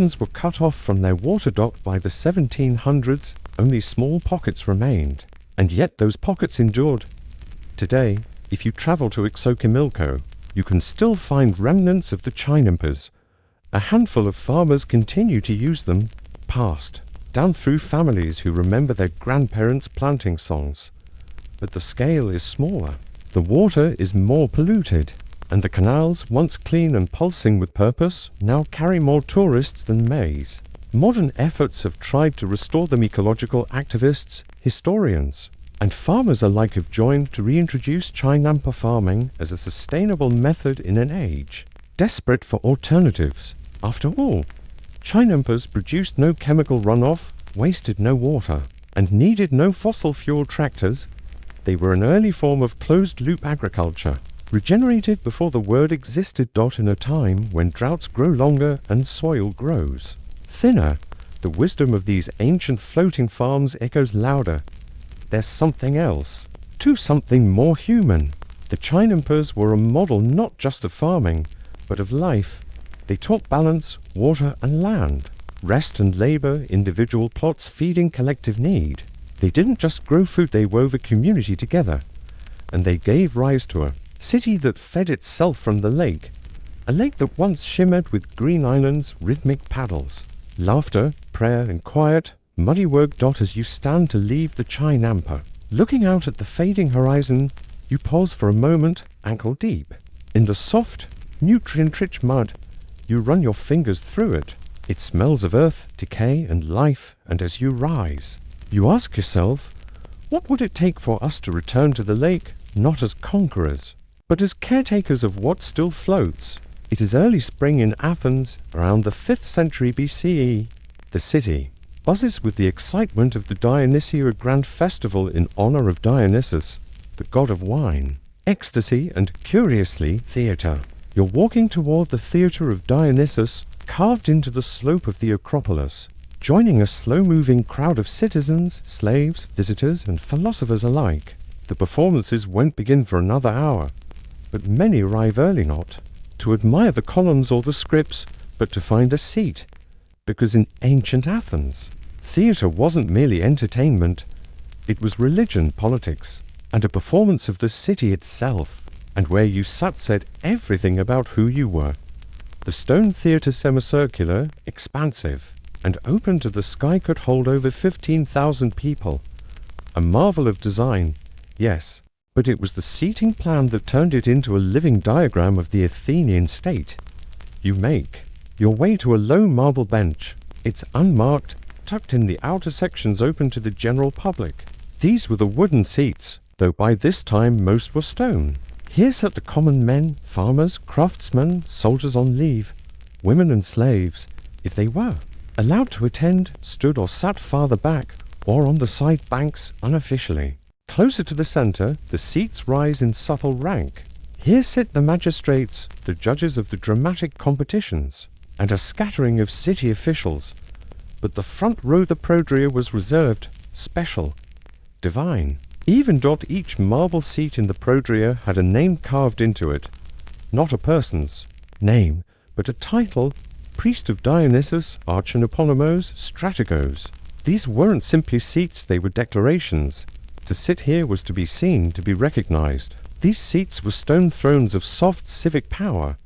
were cut off from their water dock by the 1700s, only small pockets remained, and yet those pockets endured. Today, if you travel to Xochimilco, you can still find remnants of the chinampas. A handful of farmers continue to use them, passed down through families who remember their grandparents' planting songs. But the scale is smaller. The water is more polluted, and the canals, once clean and pulsing with purpose, now carry more tourists than maize. Modern efforts have tried to restore them. Ecological activists, historians, and farmers alike have joined to reintroduce chinampa farming as a sustainable method in an age desperate for alternatives. After all, chinampas produced no chemical runoff, wasted no water, and needed no fossil fuel tractors. They were an early form of closed-loop agriculture, regenerative before the word existed. In a time when droughts grow longer and soil grows thinner, the wisdom of these ancient floating farms echoes louder. There's something else, something more human. The chinampas were a model not just of farming, but of life. They taught balance, water and land, rest and labor, individual plots feeding collective need. They didn't just grow food, they wove a community together, and they gave rise to a city that fed itself from the lake, a lake that once shimmered with green islands, rhythmic paddles, laughter, prayer and quiet, muddy work. As you stand to leave the chinampa, looking out at the fading horizon, you pause for a moment, ankle deep in the soft, nutrient-rich mud. You run your fingers through it. It smells of earth, decay and life, and as you rise, you ask yourself, what would it take for us to return to the lake, not as conquerors, but as caretakers of what still floats? It is early spring in Athens, around the 5th century BCE. The city buzzes with the excitement of the Dionysia, a grand festival in honor of Dionysus, the god of wine, ecstasy and, curiously, theater. You're walking toward the theater of Dionysus, carved into the slope of the Acropolis, joining a slow-moving crowd of citizens, slaves, visitors, and philosophers alike. The performances won't begin for another hour, but many arrive early, not to admire the columns or the scripts, but to find a seat. Because in ancient Athens, theater wasn't merely entertainment, it was religion, politics, and a performance of the city itself, and where you sat said everything about who you were. The stone theater, semicircular, expansive, and open to the sky, could hold over 15,000 people. A marvel of design, yes, but it was the seating plan that turned it into a living diagram of the Athenian state. You make your way to a low marble bench. It's unmarked, tucked in the outer sections open to the general public. These were the wooden seats, though by this time most were stone. Here sat the common men, farmers, craftsmen, soldiers on leave, women and slaves, if they were allowed to attend, stood or sat farther back, or on the side banks unofficially. Closer to the center, the seats rise in subtle rank. Here sit the magistrates, the judges of the dramatic competitions, and a scattering of city officials. But the front row, the prodria, was reserved, special, divine. Even each marble seat in the prodria had a name carved into it. Not a person's name, but a title: priest of Dionysus, archieponymos, strategos. These weren't simply seats, they were declarations. To sit here was to be seen, to be recognized. These seats were stone thrones of soft civic power.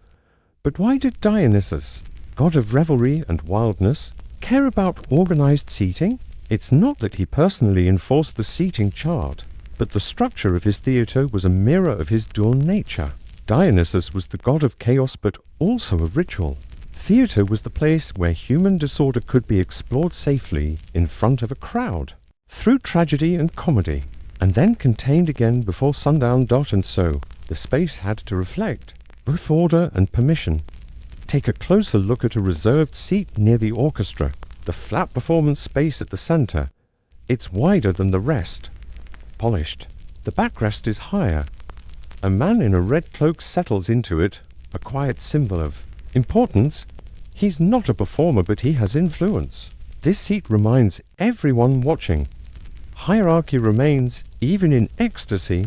But why did Dionysus, god of revelry and wildness, care about organized seating? It's not that he personally enforced the seating chart, but the structure of his theater was a mirror of his dual nature. Dionysus was the god of chaos, but also of ritual. Theater was the place where human disorder could be explored safely in front of a crowd, through tragedy and comedy, and then contained again before sundown. And so, the space had to reflect both order and permission. Take a closer look at a reserved seat near the orchestra, the flat performance space at the center. It's wider than the rest, polished. The backrest is higher. A man in a red cloak settles into it, a quiet symbol of importance. He's not a performer, but he has influence. This seat reminds everyone watching. Hierarchy remains, even in ecstasy.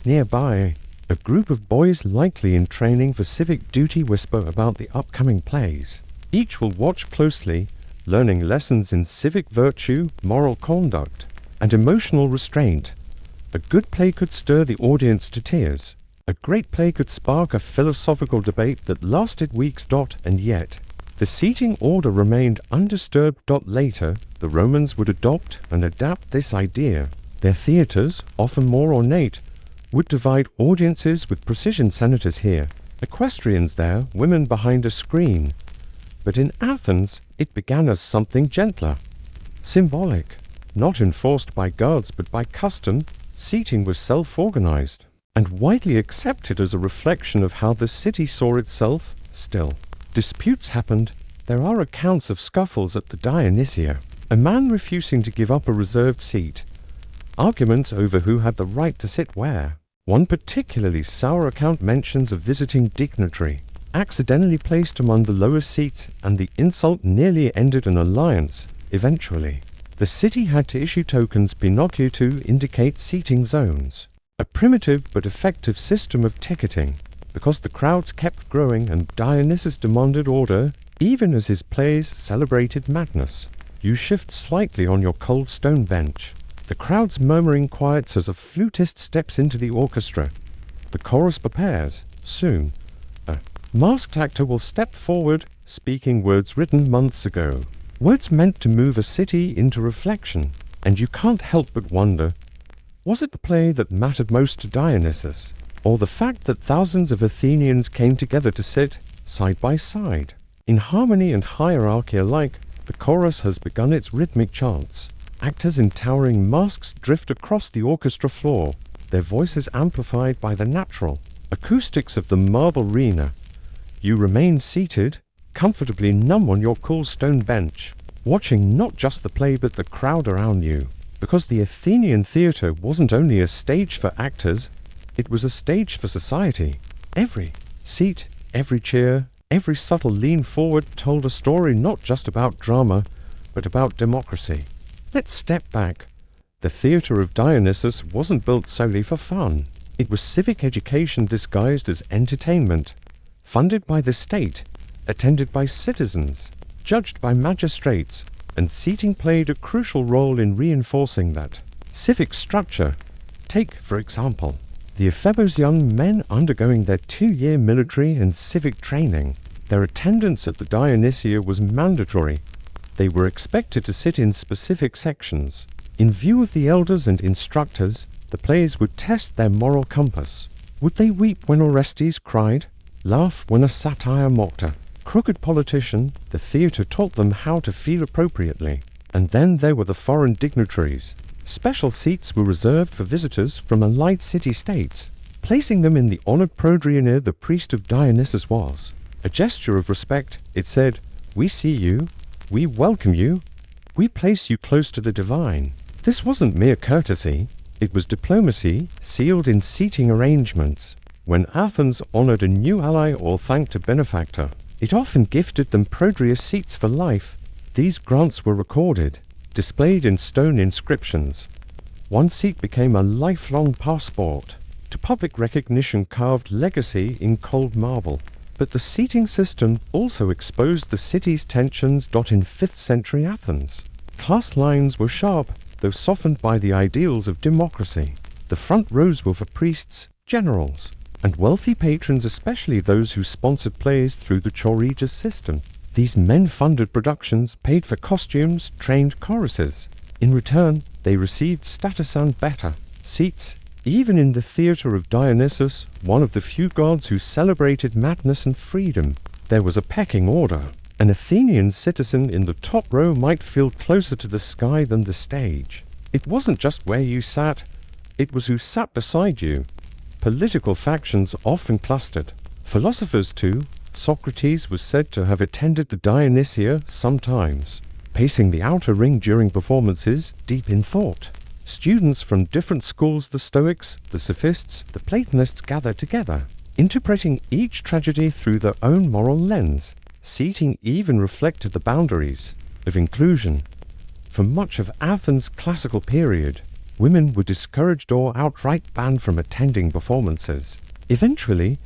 Nearby, a group of boys likely in training for civic duty whisper about the upcoming plays. Each will watch closely, learning lessons in civic virtue, moral conduct, and emotional restraint. A good play could stir the audience to tears. A great play could spark a philosophical debate that lasted weeks. And yet, the seating order remained undisturbed. Later, the Romans would adopt and adapt this idea. Their theatres, often more ornate, would divide audiences with precision. Senators here, equestrians there, women behind a screen. But in Athens, it began as something gentler, symbolic, not enforced by guards but by custom. Seating was self-organized and widely accepted as a reflection of how the city saw itself. Still, disputes happened. There are accounts of scuffles at the Dionysia, a man refusing to give up a reserved seat, arguments over who had the right to sit where. One particularly sour account mentions a visiting dignitary accidentally placed among the lower seats, and the insult nearly ended an alliance. Eventually, the city had to issue tokens Pinocchio to indicate seating zones, a primitive but effective system of ticketing, because the crowds kept growing and Dionysus demanded order, even as his plays celebrated madness. You shift slightly on your cold stone bench. The crowd's murmuring quiets as a flutist steps into the orchestra. The chorus prepares. Soon, a masked actor will step forward, speaking words written months ago. Words meant to move a city into reflection. And you can't help but wonder, was it the play that mattered most to Dionysus, or the fact that thousands of Athenians came together to sit side by side? In harmony and hierarchy alike, the chorus has begun its rhythmic chants. Actors in towering masks drift across the orchestra floor, their voices amplified by the natural acoustics of the marble arena. You remain seated, comfortably numb on your cool stone bench, watching not just the play but the crowd around you. Because the Athenian theatre wasn't only a stage for actors, it was a stage for society. Every seat, every cheer, every subtle lean forward told a story not just about drama, but about democracy. Let's step back. The theatre of Dionysus wasn't built solely for fun. It was civic education disguised as entertainment, funded by the state, attended by citizens, judged by magistrates, and seating played a crucial role in reinforcing that civic structure. Take, for example, the Ephebos young men undergoing their 2-year military and civic training. Their attendance at the Dionysia was mandatory. They were expected to sit in specific sections. In view of the elders and instructors, the plays would test their moral compass. Would they weep when Orestes cried? Laugh when a satire mocked a crooked politician? The theatre taught them how to feel appropriately. And then there were the foreign dignitaries. Special seats were reserved for visitors from allied city-states, placing them in the honored prodria near the priest of Dionysus was. A gesture of respect, it said, "We see you, we welcome you, we place you close to the divine." This wasn't mere courtesy, it was diplomacy sealed in seating arrangements. When Athens honored a new ally or thanked a benefactor, it often gifted them prodria seats for life. These grants were recorded, displayed in stone inscriptions. One seat became a lifelong passport to public recognition, carved legacy in cold marble. But the seating system also exposed the city's tensions. In 5th century Athens, class lines were sharp, though softened by the ideals of democracy. The front rows were for priests, generals, and wealthy patrons, especially those who sponsored plays through the choregas system. These men funded productions, paid for costumes, trained choruses. In return, they received status and better seats. Even in the theatre of Dionysus, one of the few gods who celebrated madness and freedom, there was a pecking order. An Athenian citizen in the top row might feel closer to the sky than the stage. It wasn't just where you sat, it was who sat beside you. Political factions often clustered. Philosophers too. Socrates was said to have attended the Dionysia sometimes, pacing the outer ring during performances, deep in thought. Students from different schools, the Stoics, the Sophists, the Platonists, gathered together, interpreting each tragedy through their own moral lens. Seating even reflected the boundaries of inclusion. For much of Athens' classical period, women were discouraged or outright banned from attending performances. Eventually,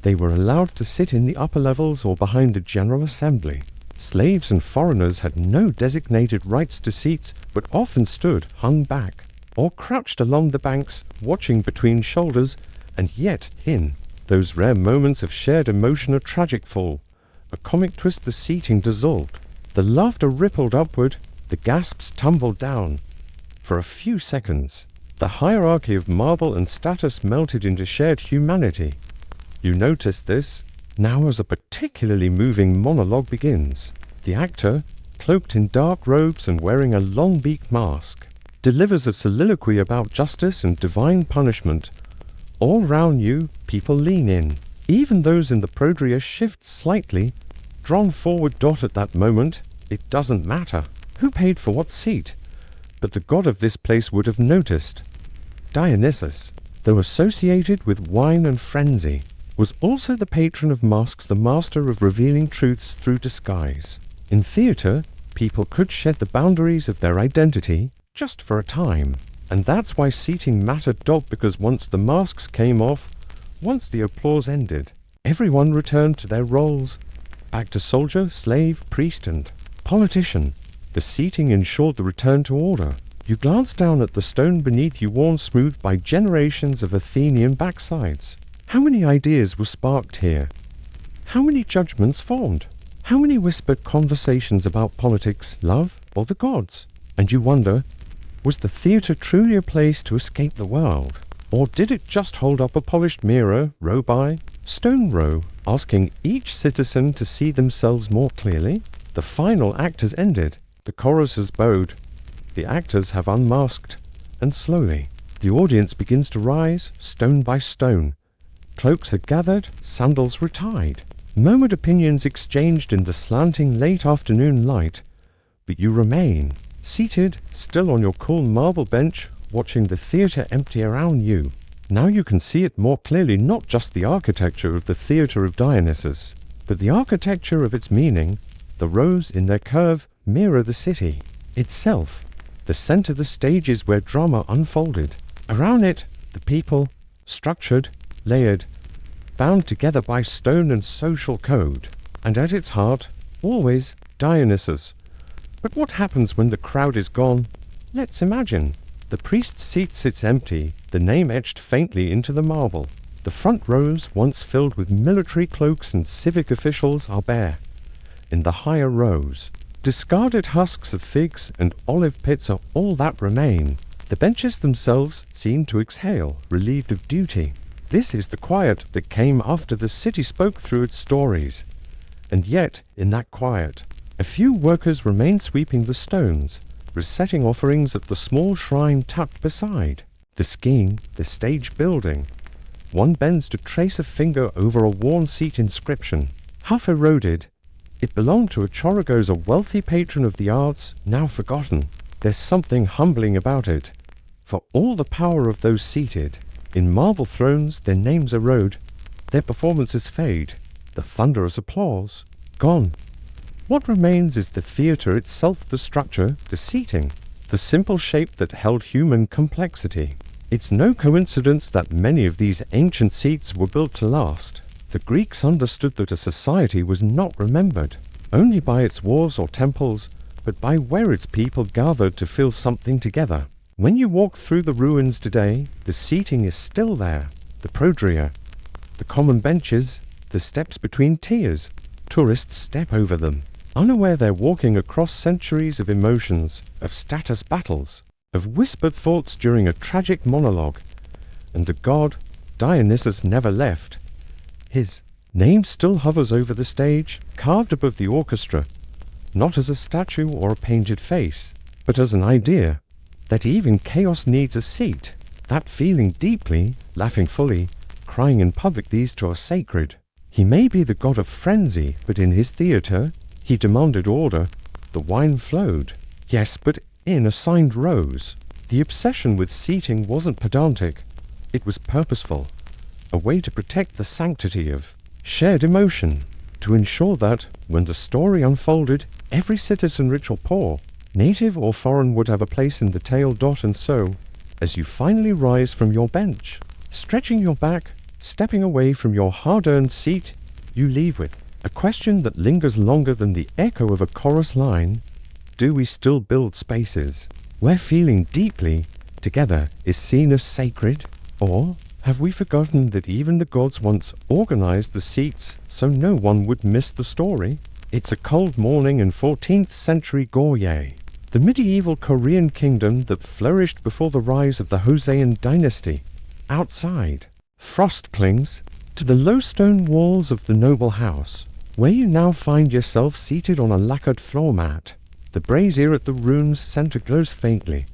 they were allowed to sit in the upper levels or behind a general assembly. Slaves and foreigners had no designated rights to seats, but often stood hung back, or crouched along the banks, watching between shoulders, and yet in those rare moments of shared emotion a tragic fall, a comic twist the seating dissolved, the laughter rippled upward, the gasps tumbled down. For a few seconds, the hierarchy of marble and status melted into shared humanity. You notice this? Now as a particularly moving monologue begins, the actor, cloaked in dark robes and wearing a long-beaked mask, delivers a soliloquy about justice and divine punishment. All round you, people lean in. Even those in the prodria shift slightly, drawn forward. At that moment, it doesn't matter who paid for what seat, but the god of this place would have noticed. Dionysus, though associated with wine and frenzy, was also the patron of masks, the master of revealing truths through disguise. In theatre, people could shed the boundaries of their identity just for a time, and that's why seating mattered. Because once the masks came off, once the applause ended, everyone returned to their roles, back to soldier, slave, priest, and politician. The seating ensured the return to order. You glance down at the stone beneath you, worn smooth by generations of Athenian backsides. How many ideas were sparked here? How many judgments formed? How many whispered conversations about politics, love, or the gods? And you wonder, was the theatre truly a place to escape the world? Or did it just hold up a polished mirror, row by stone row, asking each citizen to see themselves more clearly? The final act has ended. The chorus has bowed. The actors have unmasked. And slowly, the audience begins to rise, stone by stone. Cloaks are gathered, sandals retied. Murmured opinions exchanged in the slanting late afternoon light. But you remain, seated, still on your cool marble bench, watching the theatre empty around you. Now you can see it more clearly, not just the architecture of the theatre of Dionysus, but the architecture of its meaning. The rows in their curve mirror the city itself. The center, the stage, is where drama unfolded. Around it, the people, structured, layered, bound together by stone and social code. And at its heart, always Dionysus. But what happens when the crowd is gone? Let's imagine. The priest's seat sits empty, the name etched faintly into the marble. The front rows, once filled with military cloaks and civic officials, are bare. In the higher rows, discarded husks of figs and olive pits are all that remain. The benches themselves seem to exhale, relieved of duty. This is the quiet that came after the city spoke through its stories. And yet, in that quiet, a few workers remain sweeping the stones, resetting offerings at the small shrine tucked beside. The skiing, the stage building. One bends to trace a finger over a worn seat inscription. Half eroded, it belonged to a Choragos, a wealthy patron of the arts, now forgotten. There's something humbling about it. For all the power of those seated, in marble thrones their names erode, their performances fade, the thunderous applause, gone. What remains is the theatre itself, the structure, the seating, the simple shape that held human complexity. It's no coincidence that many of these ancient seats were built to last. The Greeks understood that a society was not remembered only by its walls or temples, but by where its people gathered to feel something together. When you walk through the ruins today, the seating is still there. The prodria, the common benches, the steps between tiers. Tourists step over them, unaware they're walking across centuries of emotions, of status battles, of whispered thoughts during a tragic monologue. And the god, Dionysus, never left. His name still hovers over the stage, carved above the orchestra, not as a statue or a painted face, but as an idea that even chaos needs a seat. That feeling deeply, laughing fully, crying in public, these two are sacred. He may be the god of frenzy, but in his theatre, he demanded order. The wine flowed, yes, but in assigned rows. The obsession with seating wasn't pedantic, it was purposeful, a way to protect the sanctity of shared emotion, to ensure that, when the story unfolded, every citizen, rich or poor, native or foreign, would have a place in the tale. And so, as you finally rise from your bench, stretching your back, stepping away from your hard-earned seat, you leave with A question that lingers longer than the echo of a chorus line. Do we still build spaces where feeling deeply together is seen as sacred? Or have we forgotten that even the gods once organized the seats so no one would miss the story? It's a cold morning in 14th century Goryeo, the medieval Korean kingdom that flourished before the rise of the Joseon dynasty. Outside, frost clings to the low stone walls of the noble house, where you now find yourself seated on a lacquered floor mat. The brazier at the room's center glows faintly,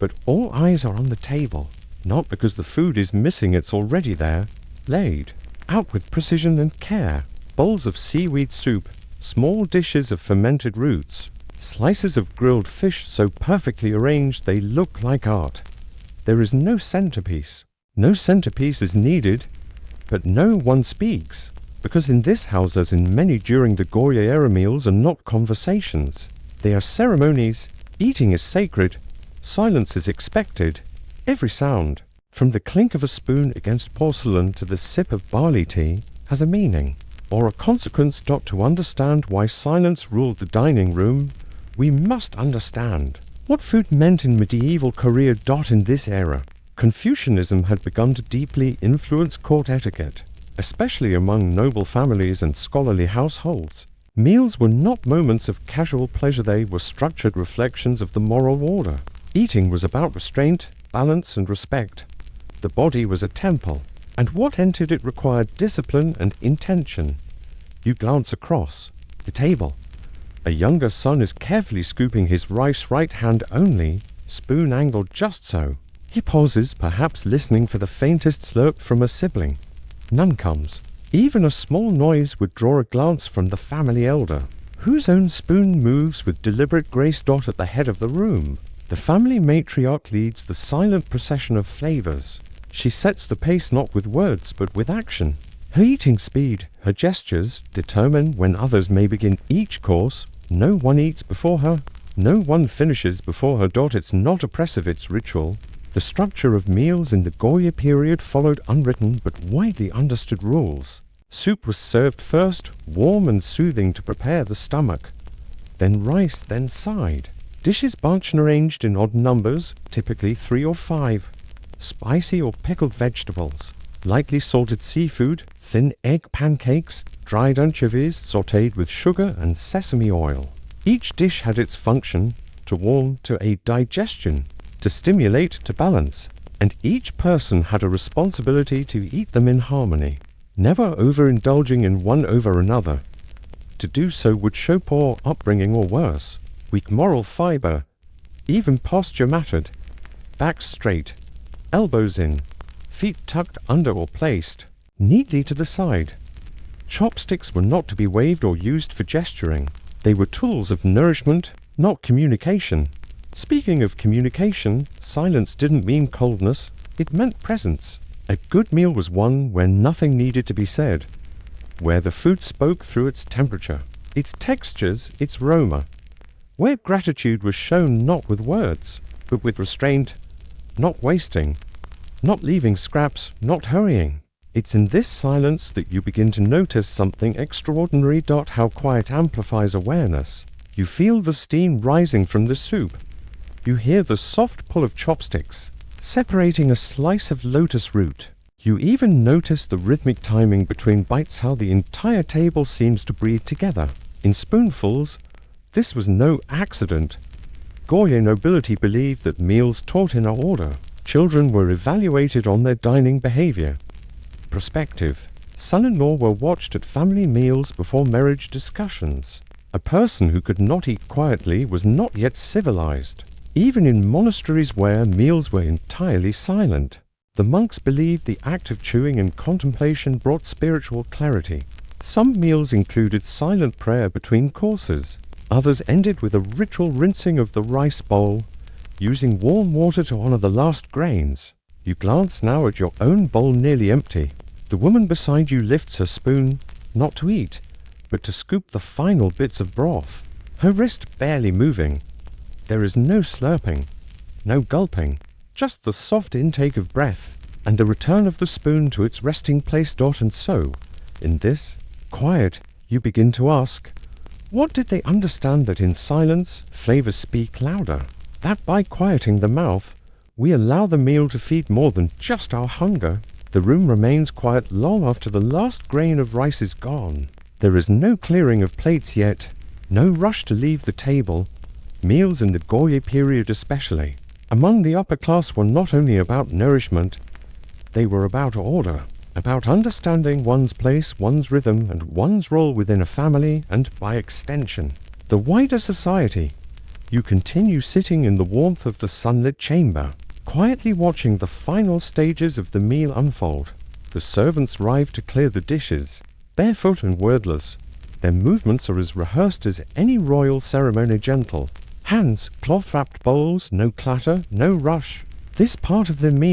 but all eyes are on the table, not because the food is missing, it's already there, laid out with precision and care. Bowls of seaweed soup, small dishes of fermented roots, slices of grilled fish so perfectly arranged they look like art. There is no centerpiece. No centerpiece is needed, but no one speaks, because in this house, as in many during the Goryeo era, meals are not conversations. They are ceremonies. Eating is sacred. Silence is expected. Every sound, from the clink of a spoon against porcelain to the sip of barley tea, has a meaning, or a consequence. To understand why silence ruled the dining room, we must understand what food meant in medieval Korea. In this era, Confucianism had begun to deeply influence court etiquette, especially among noble families and scholarly households. Meals were not moments of casual pleasure, they were structured reflections of the moral order. Eating was about restraint, balance, and respect. The body was a temple, and what entered it required discipline and intention. You glance across the table. A younger son is carefully scooping his rice, right hand only, spoon angled just so. He pauses, perhaps listening for the faintest slurp from a sibling. None comes. Even a small noise would draw a glance from the family elder, whose own spoon moves with deliberate grace. At the head of the room, the family matriarch leads the silent procession of flavors. She sets the pace not with words but with action. Her eating speed, her gestures, determine when others may begin each course. No one eats before her. No one finishes before her. It's not oppressive, it's ritual. The structure of meals in the Goryeo period followed unwritten but widely understood rules. Soup was served first, warm and soothing to prepare the stomach. Then rice, then side. Dishes bunched and arranged in odd numbers, typically 3 or 5. Spicy or pickled vegetables, lightly salted seafood, thin egg pancakes, dried anchovies sautéed with sugar and sesame oil. Each dish had its function, to warm, to aid digestion, to stimulate, to balance, and each person had a responsibility to eat them in harmony, never overindulging in one over another. To do so would show poor upbringing or worse, weak moral fiber. Even posture mattered. Back straight, elbows in, feet tucked under or placed neatly to the side. Chopsticks were not to be waved or used for gesturing. They were tools of nourishment, not communication. Speaking of communication, silence didn't mean coldness, it meant presence. A good meal was one where nothing needed to be said, where the food spoke through its temperature, its textures, its aroma, where gratitude was shown not with words, but with restraint, not wasting, not leaving scraps, not hurrying. It's in this silence that you begin to notice something extraordinary. How quiet amplifies awareness. You feel the steam rising from the soup. You hear the soft pull of chopsticks, separating a slice of lotus root. You even notice the rhythmic timing between bites, how the entire table seems to breathe together. In spoonfuls, this was no accident. Goryeo nobility believed that meals taught in order. Children were evaluated on their dining behavior. Prospective son-in-law were watched at family meals before marriage discussions. A person who could not eat quietly was not yet civilized. Even in monasteries where meals were entirely silent, the monks believed the act of chewing and contemplation brought spiritual clarity. Some meals included silent prayer between courses. Others ended with a ritual rinsing of the rice bowl, using warm water to honor the last grains. You glance now at your own bowl nearly empty. The woman beside you lifts her spoon, not to eat, but to scoop the final bits of broth, her wrist barely moving. There is no slurping, no gulping, just the soft intake of breath, and the return of the spoon to its resting place. And so, in this quiet You begin to ask, what did they understand that in silence flavors speak louder? That by quieting the mouth, we allow the meal to feed more than just our hunger. The room remains quiet long after the last grain of rice is gone. There is no clearing of plates yet, no rush to leave the table. Meals in the Goye period especially, among the upper class, were not only about nourishment, they were about order, about understanding one's place, one's rhythm, and one's role within a family and, by extension, the wider society. You continue sitting in the warmth of the sunlit chamber, quietly watching the final stages of the meal unfold. The servants arrive to clear the dishes, barefoot and wordless. Their movements are as rehearsed as any royal ceremony, gentle. Hands, cloth-wrapped bowls, no clatter, no rush. This part of the meal